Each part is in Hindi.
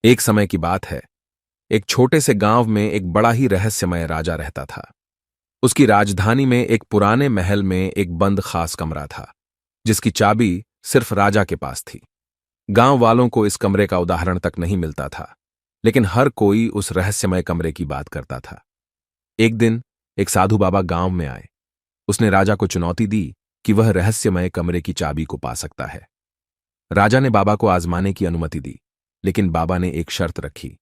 एक समय की बात है। एक छोटे से गांव में एक बड़ा ही रहस्यमय राजा रहता था। उसकी राजधानी में एक पुराने महल में एक बंद खास कमरा था, जिसकी चाबी सिर्फ राजा के पास थी। गांव वालों को इस कमरे का उदाहरण तक नहीं मिलता था, लेकिन हर कोई उस रहस्यमय कमरे की बात करता था। एक दिन एक साधु बाबा गांव में आए। उसने राजा को चुनौती दी कि वह रहस्यमय कमरे की चाबी को पा सकता है। राजा ने बाबा को आजमाने की अनुमति दी, लेकिन बाबा ने एक शर्त रखी।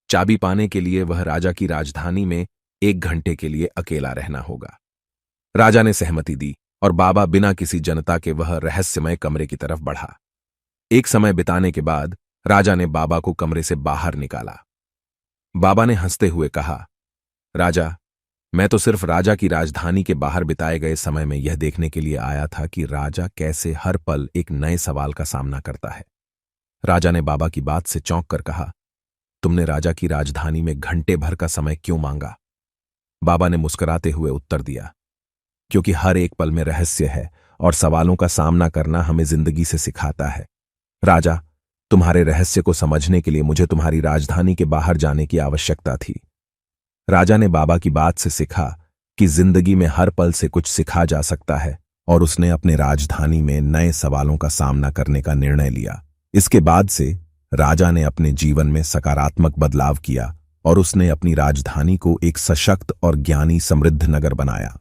चाबी पाने के लिए वह राजा की राजधानी में 1 घंटे के लिए अकेला रहना होगा। राजा ने सहमति दी और बाबा बिना किसी जनता के वह रहस्यमय कमरे की तरफ बढ़ा। एक समय बिताने के बाद राजा ने बाबा को कमरे से बाहर निकाला। बाबा ने हंसते हुए कहा, राजा, मैं तो सिर्फ राजा की राजधानी के बाहर बिताए गए समय में यह देखने के लिए आया था कि राजा कैसे हर पल एक नए सवाल का सामना करता है। राजा ने बाबा की बात से चौंक कर कहा, तुमने राजा की राजधानी में घंटे भर का समय क्यों मांगा? बाबा ने मुस्कुराते हुए उत्तर दिया, क्योंकि हर एक पल में रहस्य है और सवालों का सामना करना हमें जिंदगी से सिखाता है। राजा, तुम्हारे रहस्य को समझने के लिए मुझे तुम्हारी राजधानी के बाहर जाने की आवश्यकता थी। राजा ने बाबा की बात से सीखा कि जिंदगी में हर पल से कुछ सिखा जा सकता है, और उसने अपने राजधानी में नए सवालों का सामना करने का निर्णय लिया। इसके बाद से राजा ने अपने जीवन में सकारात्मक बदलाव किया और उसने अपनी राजधानी को एक सशक्त और ज्ञानी समृद्ध नगर बनाया।